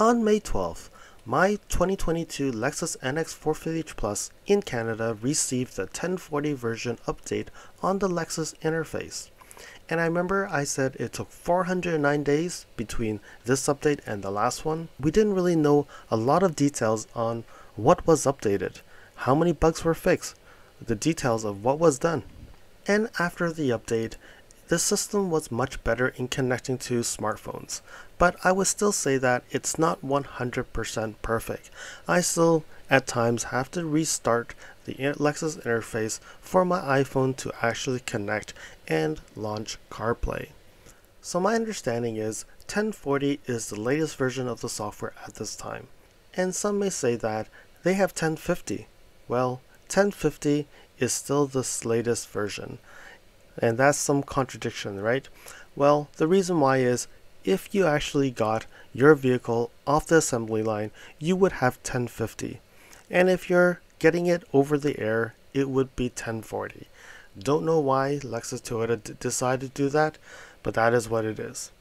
On May 12th, my 2022 Lexus NX450h Plus in Canada received the 1040 version update on the Lexus Interface. And I remember I said it took 409 days between this update and the last one. We didn't really know a lot of details on what was updated, how many bugs were fixed, the details of what was done. And after the update, the system was much better in connecting to smartphones, but I would still say that it's not 100% perfect. I still at times have to restart the Lexus interface for my iPhone to actually connect and launch CarPlay. So my understanding is 1040 is the latest version of the software at this time, and some may say that they have 1050. Well, 1050 is still the latest version. And that's some contradiction, right? Well, the reason why is if you actually got your vehicle off the assembly line, you would have 1050. And if you're getting it over the air, it would be 1040. Don't know why Lexus Toyota decided to do that, but that is what it is.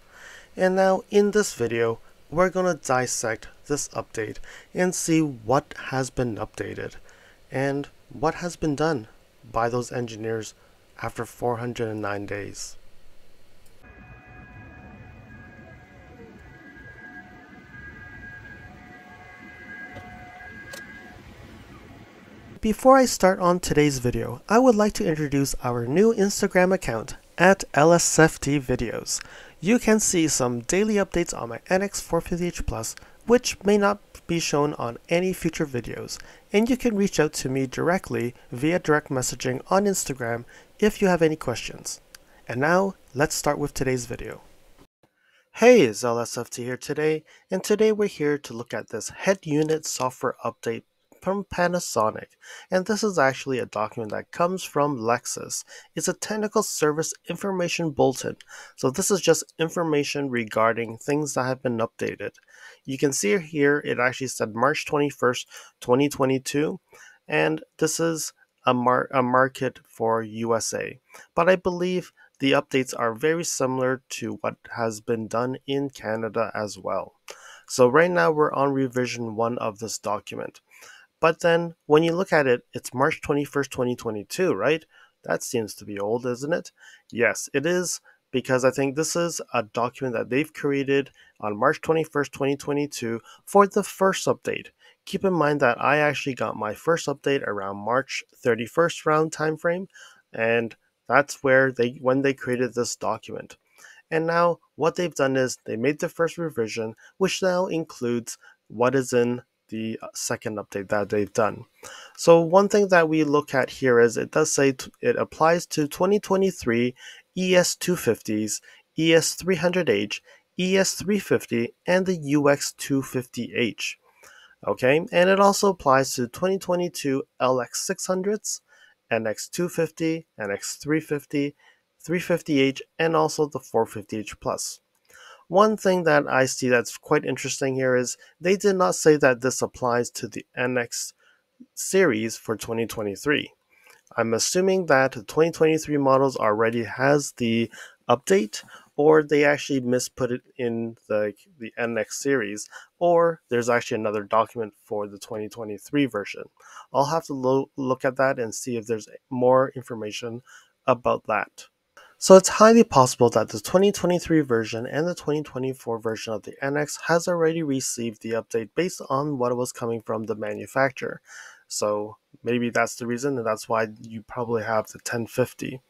And now in this video, we're going to dissect this update and see what has been updated and what has been done by those engineers after 409 days. Before I start on today's video, I would like to introduce our new Instagram account at LSFT Videos. You can see some daily updates on my NX450h Plus, which may not be shown on any future videos, and you can reach out to me directly via direct messaging on Instagram if you have any questions. And now, let's start with today's video. Hey, it's LSFT here today, and today we're here to look at this head unit software update from Panasonic, and this is actually a document that comes from Lexus. It's a technical service information bulletin, so this is just information regarding things that have been updated. You can see here it actually said March 21st, 2022, and this is a market for USA, but I believe the updates are very similar to what has been done in Canada as well. So right now we're on revision 1 of this document. But then when you look at it, it's March 21st, 2022, right? That seems to be old, isn't it? Yes, it is, because I think this is a document that they've created on March 21st, 2022 for the first update. Keep in mind that I actually got my first update around March 31st round time frame, and that's when they created this document. And now what they've done is they made the first revision, which now includes what is in the second update that they've done. So one thing that we look at here is it does say it applies to 2023 ES250s, ES300H, ES350, and the UX250H. Okay, and it also applies to 2022 LX600s, NX250, NX350, 350H, and also the 450H Plus. One thing that I see that's quite interesting here is they did not say that this applies to the NX series for 2023. I'm assuming that the 2023 models already has the update, or they actually misput it in the NX series, or there's actually another document for the 2023 version. I'll have to look at that and see if there's more information about that. So it's highly possible that the 2023 version and the 2024 version of the NX has already received the update based on what was coming from the manufacturer. So maybe that's the reason, and that's why you probably have the 1050.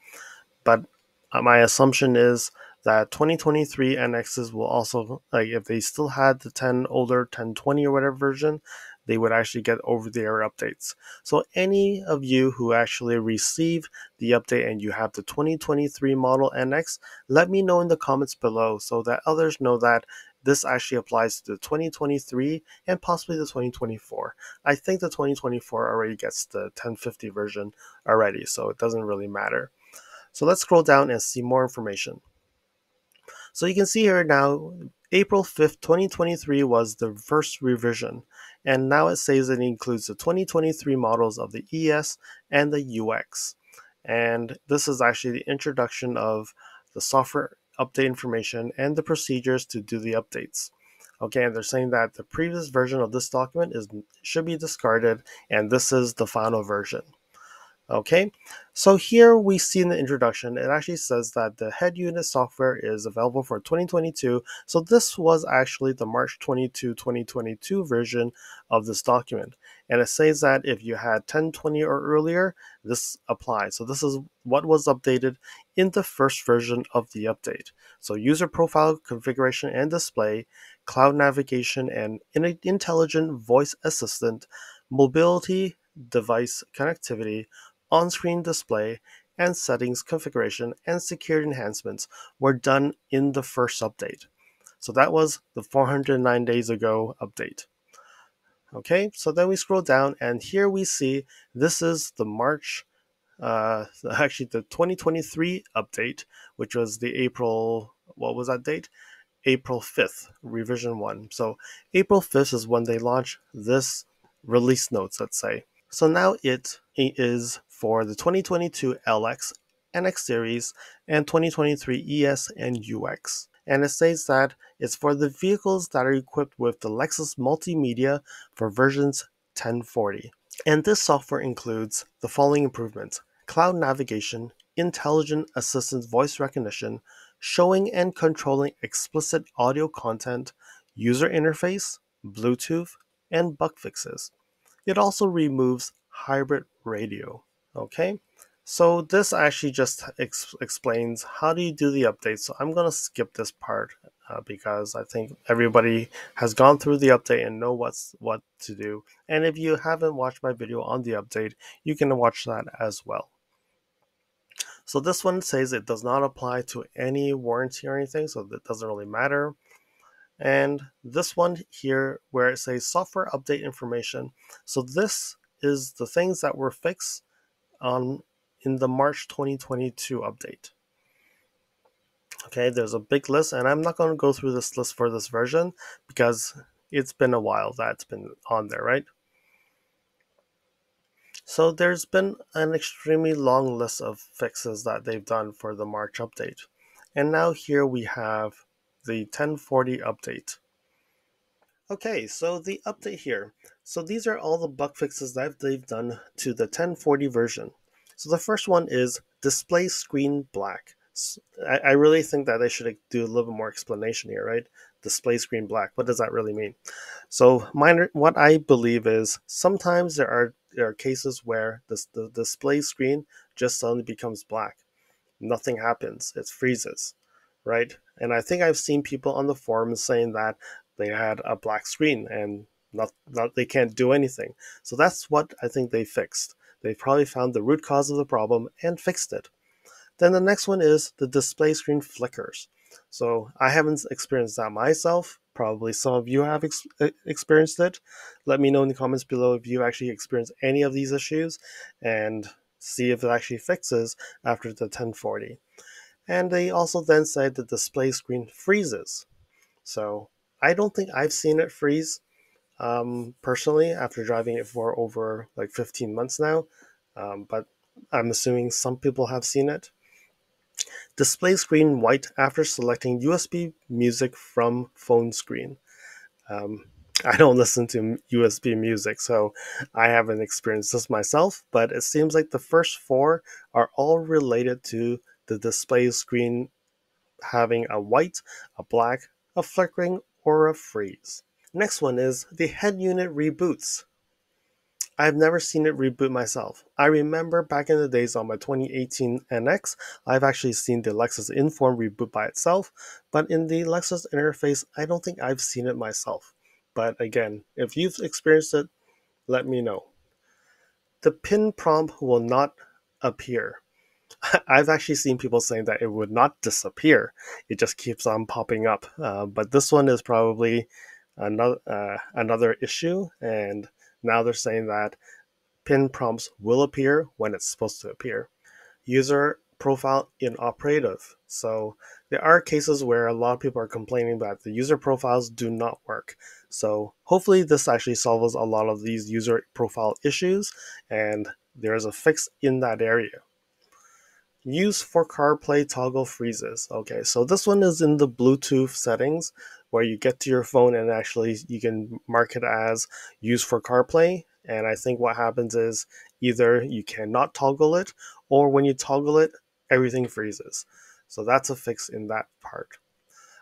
But my assumption is that 2023 NXs will also, like if they still had the older 1020 or whatever version, they would actually get over-the-air updates. So any of you who actually receive the update and you have the 2023 model NX, let me know in the comments below so that others know that this actually applies to the 2023 and possibly the 2024. I think the 2024 already gets the 1050 version already, so it doesn't really matter. So let's scroll down and see more information. So you can see here now, April 5th, 2023 was the first revision, and now it says it includes the 2023 models of the ES and the UX. And this is actually the introduction of the software update information and the procedures to do the updates. Okay, and they're saying that the previous version of this document should be discarded, and this is the final version. Okay, so here we see in the introduction, it actually says that the head unit software is available for 2022. So this was actually the March 22, 2022 version of this document. And it says that if you had 1020 or earlier, this applies. So this is what was updated in the first version of the update. So user profile configuration and display, cloud navigation and intelligent voice assistant, mobility device connectivity, on-screen display, and settings configuration and security enhancements were done in the first update. So that was the 409 days ago update. Okay, so then we scroll down and here we see this is the March, actually the 2023 update, which was the April, what was that date? April 5th, revision 1. So April 5th is when they launched this release notes, let's say. So now it is for the 2022 LX, NX series, and 2023 ES and UX. And it says that it's for the vehicles that are equipped with the Lexus Multimedia for versions 1040. And this software includes the following improvements: cloud navigation, intelligent assistant voice recognition, showing and controlling explicit audio content, user interface, Bluetooth, and bug fixes. It also removes hybrid radio. Okay, so this actually just explains how do you do the update. So I'm going to skip this part because I think everybody has gone through the update and know what to do. And if you haven't watched my video on the update, you can watch that as well. So this one says it does not apply to any warranty or anything, so that doesn't really matter. And this one here where it says software update information. So this is the things that were fixed on in the March 2022 update. Okay, there's a big list, and I'm not going to go through this list for this version because it's been a while that's been on there, right? So there's been an extremely long list of fixes that they've done for the March update. And now here we have the 1040 update. Okay, so the update here. So these are all the bug fixes that they've done to the 1040 version. So the first one is display screen black. I really think that they should do a little bit more explanation here, right? Display screen black. What does that really mean? So what I believe is sometimes there are cases where the display screen just suddenly becomes black. Nothing happens. It freezes, right? And I think I've seen people on the forums saying that they had a black screen and not they can't do anything. So that's what I think they fixed. They probably found the root cause of the problem and fixed it. Then the next one is the display screen flickers. So I haven't experienced that myself. Probably some of you have experienced it. Let me know in the comments below if you actually experienced any of these issues and see if it actually fixes after the 1040. And they also then said the display screen freezes. So I don't think I've seen it freeze personally after driving it for over like 15 months now. But I'm assuming some people have seen it. Display screen white after selecting USB music from phone screen. Um, I don't listen to USB music, so I haven't experienced this myself, but it seems like the first four are all related to the display screen having a white, a black, a flickering, or a freeze. Next one is the head unit reboots. I've never seen it reboot myself. I remember back in the days on my 2018 NX, I've actually seen the Lexus Inform reboot by itself, but in the Lexus Interface, I don't think I've seen it myself. But again, if you've experienced it, let me know. The pin prompt will not appear. I've actually seen people saying that it would not disappear. It just keeps on popping up. But this one is probably another issue, and now they're saying that pin prompts will appear when it's supposed to appear. User profile inoperative. So there are cases where a lot of people are complaining that the user profiles do not work. So hopefully this actually solves a lot of these user profile issues, and there's a fix in that area. Use for CarPlay toggle freezes. Okay, so this one is in the Bluetooth settings. where you get to your phone and actually you can mark it as used for CarPlay. And I think what happens is either you cannot toggle it, or when you toggle it, everything freezes. So that's a fix in that part.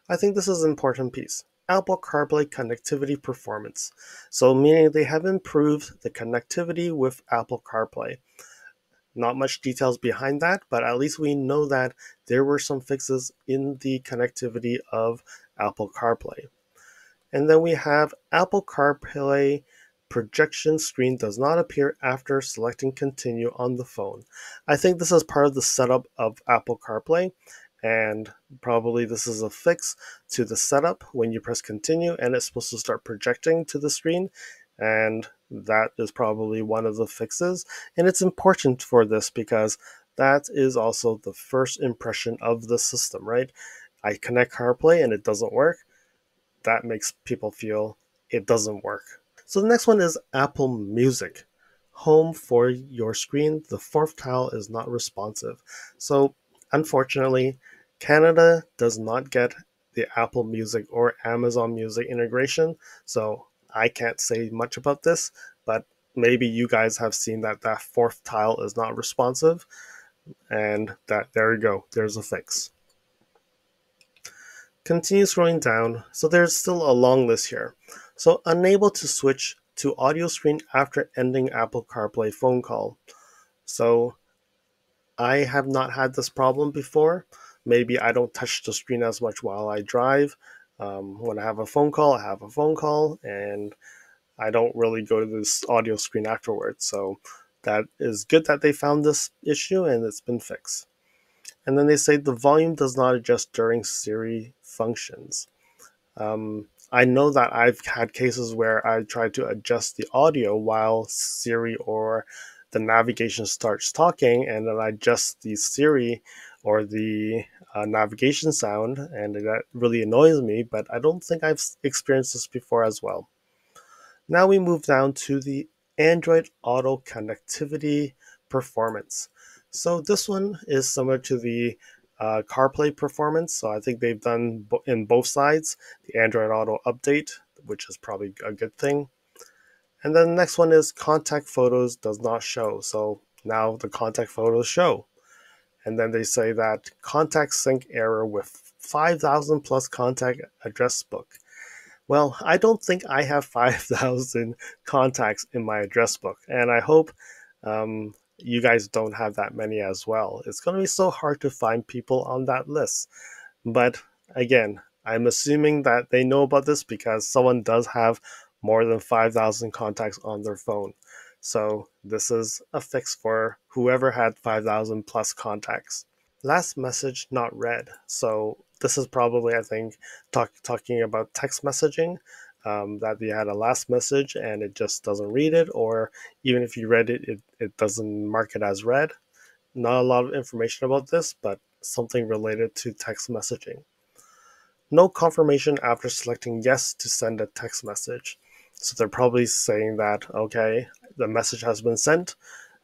I think this is an important piece. Apple CarPlay connectivity performance. So meaning they have improved the connectivity with Apple CarPlay. Not much details behind that, but at least we know that there were some fixes in the connectivity of Apple CarPlay. And then we have Apple CarPlay projection screen does not appear after selecting continue on the phone. I think this is part of the setup of Apple CarPlay, and probably this is a fix to the setup when you press continue and it's supposed to start projecting to the screen, and that is probably one of the fixes. And it's important for this because that is also the first impression of the system, right? I connect CarPlay and it doesn't work. That makes people feel it doesn't work. So the next one is Apple Music. Home for your screen, the fourth tile is not responsive. So unfortunately, Canada does not get the Apple Music or Amazon Music integration. So I can't say much about this, but maybe you guys have seen that that fourth tile is not responsive, and that there you go, there's a fix. Continue scrolling down, so there's still a long list here. So unable to switch to audio screen after ending Apple CarPlay phone call. So I have not had this problem before. Maybe I don't touch the screen as much while I drive. When I have a phone call, I have a phone call, and I don't really go to this audio screen afterwards. So that is good that they found this issue and it's been fixed. And then they say the volume does not adjust during Siri functions. I know that I've had cases where I try to adjust the audio while Siri or the navigation starts talking, and then I adjust the Siri or the navigation sound, and that really annoys me, but I don't think I've experienced this before as well. Now we move down to the Android Auto connectivity performance. So this one is similar to the CarPlay performance. So I think they've done in both sides the Android Auto update, which is probably a good thing. And then the next one is contact photos does not show. So now the contact photos show. And then they say that contact sync error with 5,000 plus contact address book. Well, I don't think I have 5,000 contacts in my address book, and I hope you guys don't have that many as well. It's going to be so hard to find people on that list. But again, I'm assuming that they know about this because someone does have more than 5,000 contacts on their phone. So this is a fix for whoever had 5,000 plus contacts. Last message not read. So this is probably, I think, talking about text messaging, that you had a last message and it just doesn't read it, or even if you read it, it doesn't mark it as read. Not a lot of information about this, but something related to text messaging. No confirmation after selecting yes to send a text message. So they're probably saying that, okay, the message has been sent,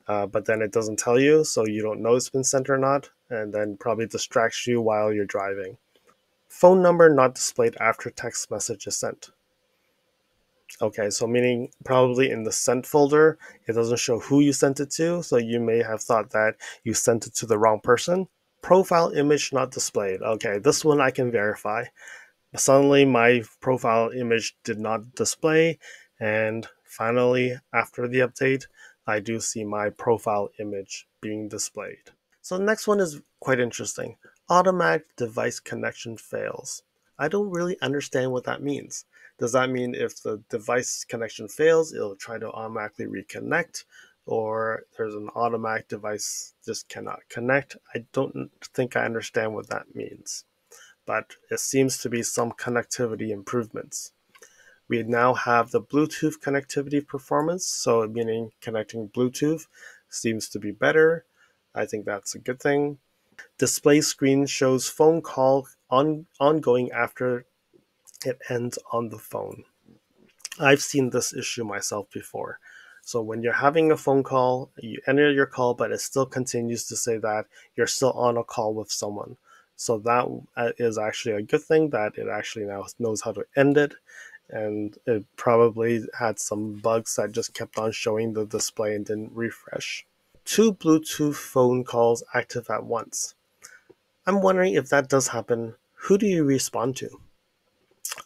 but then it doesn't tell you, so you don't know it's been sent or not, and then probably distracts you while you're driving. Phone number not displayed after text message is sent. Okay, so meaning probably in the sent folder, it doesn't show who you sent it to, so you may have thought that you sent it to the wrong person. Profile image not displayed. Okay, this one I can verify. Suddenly my profile image did not display, and finally, after the update, I do see my profile image being displayed. So the next one is quite interesting. Automatic device connection fails. I don't really understand what that means. Does that mean if the device connection fails, it'll try to automatically reconnect, or there's an automatic device just cannot connect? I don't think I understand what that means, but it seems to be some connectivity improvements. We now have the Bluetooth connectivity performance, so meaning connecting Bluetooth seems to be better. I think that's a good thing. Display screen shows phone call ongoing after it ends on the phone. I've seen this issue myself before. So when you're having a phone call, you enter your call, but it still continues to say that you're still on a call with someone. So that is actually a good thing, that it actually now knows how to end it. And it probably had some bugs that just kept on showing the display and didn't refresh. Two Bluetooth phone calls active at once. I'm wondering if that does happen, who do you respond to?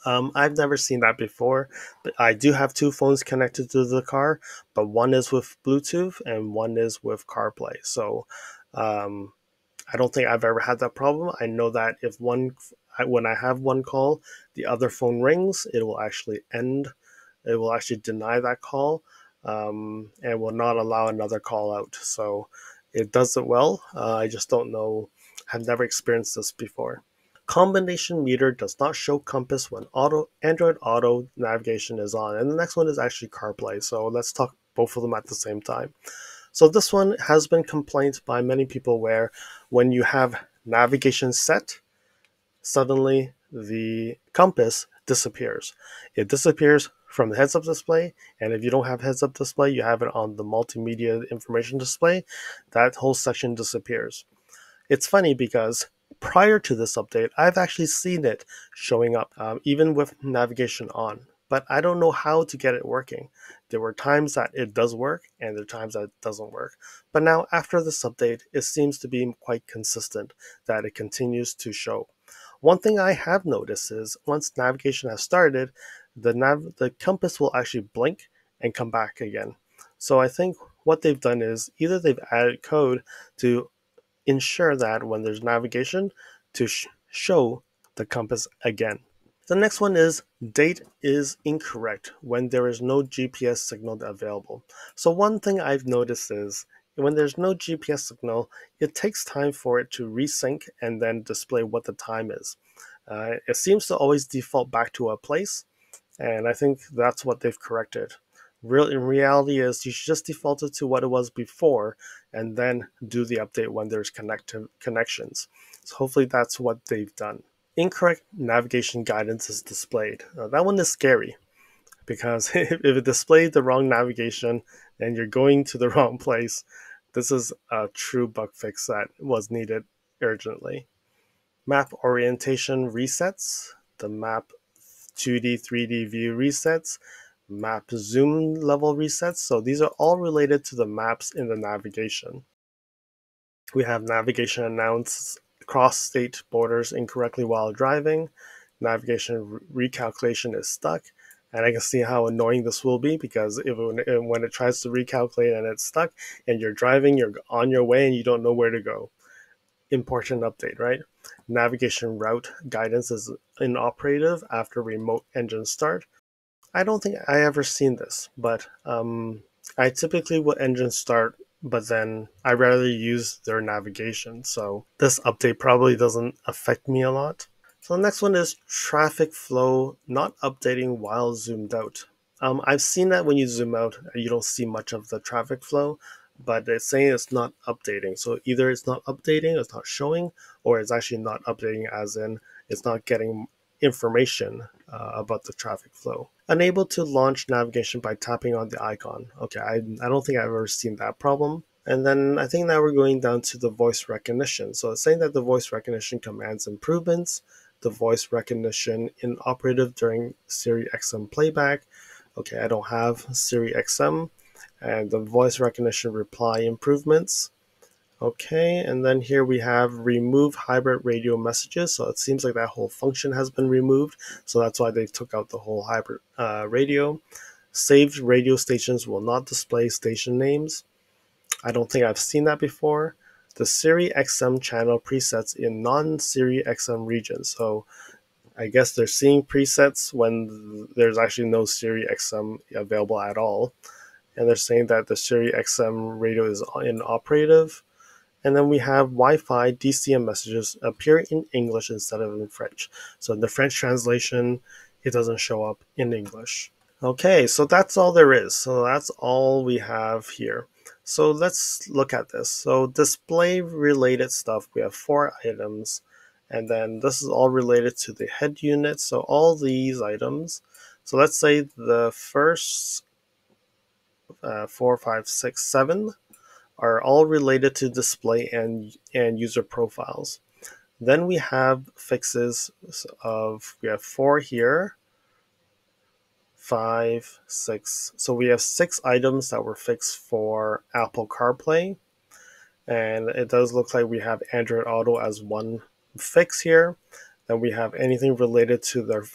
I've never seen that before, but I do have two phones connected to the car, but one is with Bluetooth and one is with CarPlay. So um, I don't think I've ever had that problem. I know that if when I have one call, the other phone rings, it will actually it will actually deny that call, and will not allow another call out. So it does it well. I just don't know. I've never experienced this before. Combination meter does not show compass when Android Auto navigation is on. And the next one is actually CarPlay. So let's talk both of them at the same time. So this one has been complained by many people where when you have navigation set, suddenly the compass disappears. It disappears from the heads-up display, and if you don't have heads-up display, you have it on the multimedia information display, that whole section disappears. It's funny because prior to this update, I've actually seen it showing up, even with navigation on. But I don't know how to get it working. There were times that it does work, and there are times that it doesn't work. But now, after this update, it seems to be quite consistent that it continues to show. One thing I have noticed is once navigation has started, the compass will actually blink and come back again. So I think what they've done is either they've added code to ensure that when there's navigation to show the compass again. The next one is date is incorrect when there is no GPS signal available. So one thing I've noticed is when there's no GPS signal, it takes time for it to resync and then display what the time is. It seems to always default back to a place, and I think that's what they've corrected. In reality is you should just default it to what it was before and then do the update when there's connections. So hopefully that's what they've done. Incorrect navigation guidance is displayed. That one is scary because if it displayed the wrong navigation and you're going to the wrong place, this is a true bug fix that was needed urgently. Map orientation resets, the map 2D, 3D view resets, map zoom level resets. So these are all related to the maps in the navigation. We have navigation announce cross state borders incorrectly while driving. Navigation recalculation is stuck. And I can see how annoying this will be because when it tries to recalculate and it's stuck and you're driving, you're on your way and you don't know where to go. Important update, right? Navigation route guidance is inoperative after remote engine start. I don't think I ever seen this, but I typically would engine start, but then I rarely use their navigation. So this update probably doesn't affect me a lot. So the next one is traffic flow not updating while zoomed out. I've seen that when you zoom out, you don't see much of the traffic flow, but it's saying it's not updating. So either it's not updating, it's not showing, or it's actually not updating as in it's not getting information about the traffic flow. Unable to launch navigation by tapping on the icon. Okay, I don't think I've ever seen that problem. And then I think now we're going down to the voice recognition. So it's saying that the voice recognition commands improvements, the voice recognition inoperative during Siri XM playback. Okay, I don't have Siri XM. And the voice recognition reply improvements. Okay, and then here we have remove hybrid radio messages. So it seems like that whole function has been removed. So that's why they took out the whole hybrid radio. Saved radio stations will not display station names. I don't think I've seen that before. The Siri XM channel presets in non-Siri XM regions. So I guess they're seeing presets when there's actually no Siri XM available at all. And they're saying that the Siri XM radio is inoperative. And then we have Wi-Fi DCM messages appear in English instead of in French. So in the French translation, it doesn't show up in English. Okay, so that's all there is. So that's all we have here. So let's look at this. So display related stuff, we have 4 items. And then this is all related to the head unit. So all these items. So let's say the first 4, 5, 6, 7 are all related to display and user profiles. Then we have fixes we have 4 here, 5, 6. So we have 6 items that were fixed for Apple CarPlay. And it does look like we have Android Auto as one fix here. Then we have anything related to their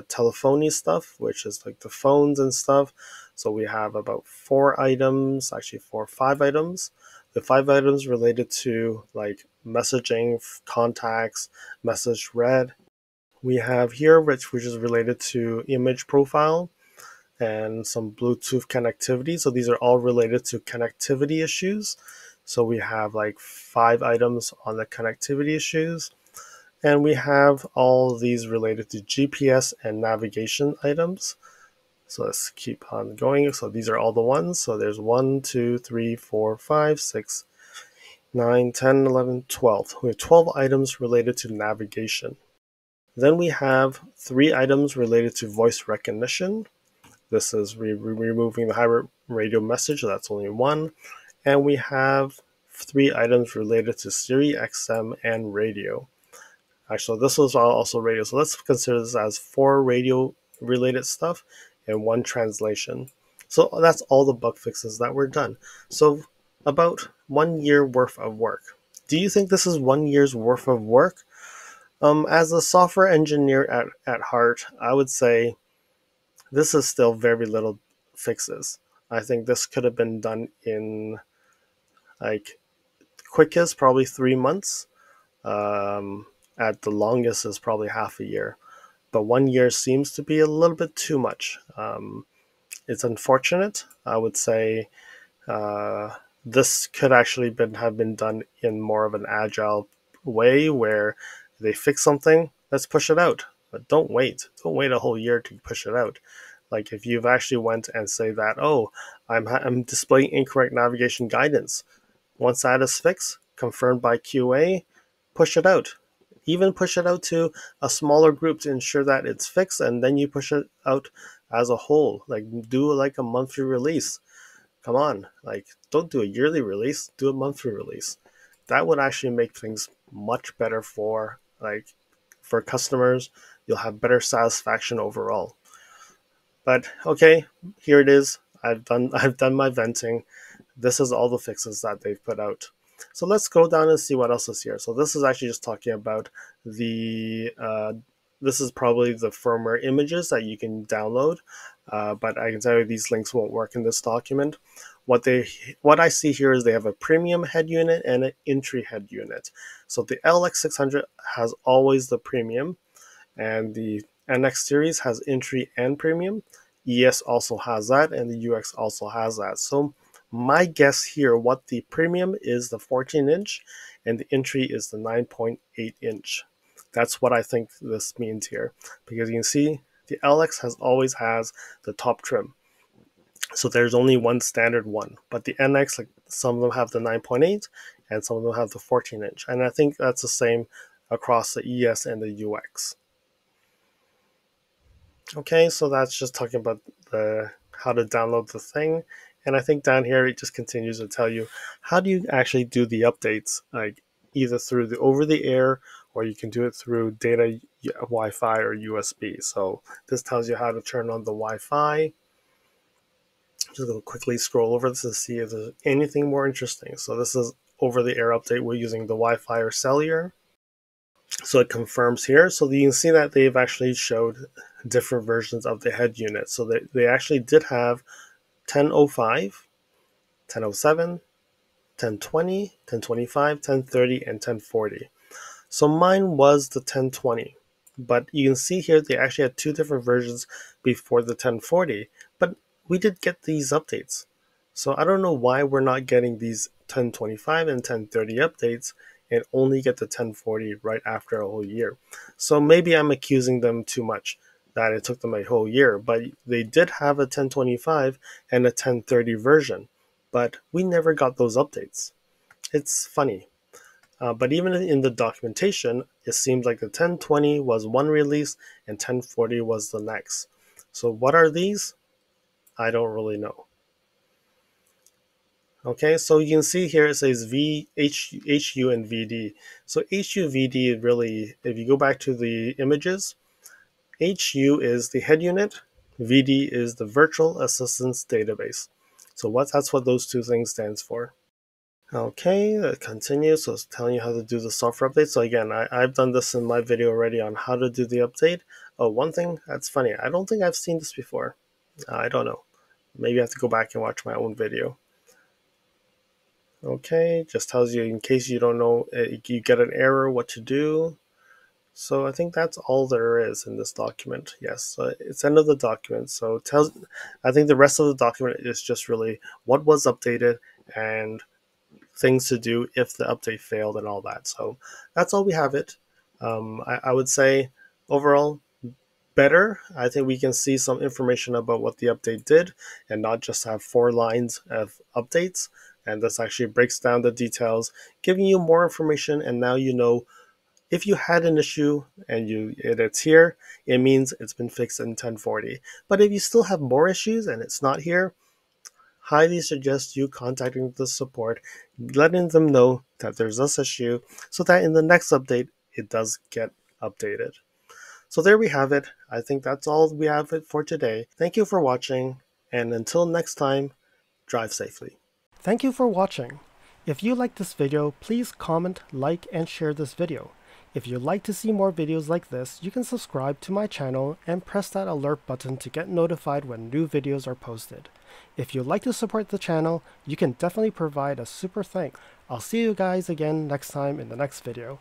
telephony stuff, which is like the phones and stuff. So we have about 4 items, actually 4 or 5 items. The 5 items related to like messaging, contacts, message read. We have here which is related to image profile and some Bluetooth connectivity. So these are all related to connectivity issues. So we have like 5 items on the connectivity issues. And we have all these related to GPS and navigation items. So let's keep on going. So these are all the ones. So there's 1, 2, 3, 4, 5, 6, 9, 10, 11, 12. We have 12 items related to navigation. Then we have 3 items related to voice recognition. This is removing the hybrid radio message. So that's only 1. And we have 3 items related to Siri, XM, and radio. Actually, this was also radio. So let's consider this as 4 radio related stuff and 1 translation. So that's all the bug fixes that were done. So about 1 year worth of work. Do you think this is 1 year's worth of work? As a software engineer at heart, I would say this is still very little fixes. I think this could have been done in like quickest probably 3 months. At the longest is probably half a year, but 1 year seems to be a little bit too much. It's unfortunate. I would say this could actually have been done in more of an agile way where they fix something, let's push it out. But don't wait a whole year to push it out. Like if you've actually went and say that, oh, I'm displaying incorrect navigation guidance. Once that is fixed, confirmed by QA, push it out. Even push it out to a smaller group to ensure that it's fixed, and then you push it out as a whole. Like do like a monthly release. Come on, like don't do a yearly release, do a monthly release. That would actually make things much better for customers. You'll have better satisfaction overall. But okay, here it is. I've done my venting. This is all the fixes that they've put out. So let's go down and see what else is here. So this is actually just talking about this is probably the firmware images that you can download, but I can tell you these links won't work in this document. What I see here is they have a premium head unit and an entry head unit. So the LX600 has always the premium, and the NX series has entry and premium. ES also has that, and the UX also has that. So my guess here, what the premium is the 14-inch, and the entry is the 9.8-inch. That's what I think this means here, because you can see the LX always has the top trim. So there's only one standard one, but the NX, like some of them have the 9.8 and some of them have the 14-inch. And I think that's the same across the ES and the UX. Okay, so that's just talking about how to download the thing. And I think down here it just continues to tell you how do you actually do the updates, like either through the over-the-air or you can do it through data Wi-Fi or USB. So this tells you how to turn on the Wi-Fi. Just going to quickly scroll over this to see if there's anything more interesting. So this is over-the-air update. We're using the Wi-Fi or cellular. So it confirms here. So you can see that they've actually showed different versions of the head unit. So they actually did have 1005, 1007, 1020, 1025, 1030, and 1040. So mine was the 1020. But you can see here they actually had 2 different versions before the 1040. But we did get these updates. So I don't know why we're not getting these 1025 and 1030 updates and only get the 1040 right after a whole year. So maybe I'm accusing them too much that it took them a whole year, but they did have a 1025 and a 1030 version, but we never got those updates. It's funny. But even in the documentation, it seems like the 1020 was one release and 1040 was the next. So what are these? I don't really know. Okay, so you can see here it says HU, and VD. So HU, VD really, if you go back to the images, HU is the head unit, VD is the virtual assistance database. So that's what those two things stands for. Okay, continue. So it's telling you how to do the software update. So again, I've done this in my video already on how to do the update. Oh, one thing that's funny, I don't think I've seen this before. I don't know. Maybe I have to go back and watch my own video. Okay, just tells you in case you don't know, you get an error, what to do. So I think that's all there is in this document. Yes, it's end of the document. So it tells, I think the rest of the document is just really what was updated and things to do if the update failed and all that. So that's all we have it. I would say overall better. I think we can see some information about what the update did and not just have 4 lines of updates. And this actually breaks down the details, giving you more information. And now you know if you had an issue and it's here, it means it's been fixed in 1040. But if you still have more issues and it's not here, highly suggest you contacting the support, letting them know that there's this issue so that in the next update, it does get updated. So there we have it. I think that's all we have it for today. Thank you for watching, and until next time, drive safely. Thank you for watching. If you liked this video, please comment, like, and share this video. If you'd like to see more videos like this, you can subscribe to my channel and press that alert button to get notified when new videos are posted. If you'd like to support the channel, you can definitely provide a super thanks. I'll see you guys again next time in the next video.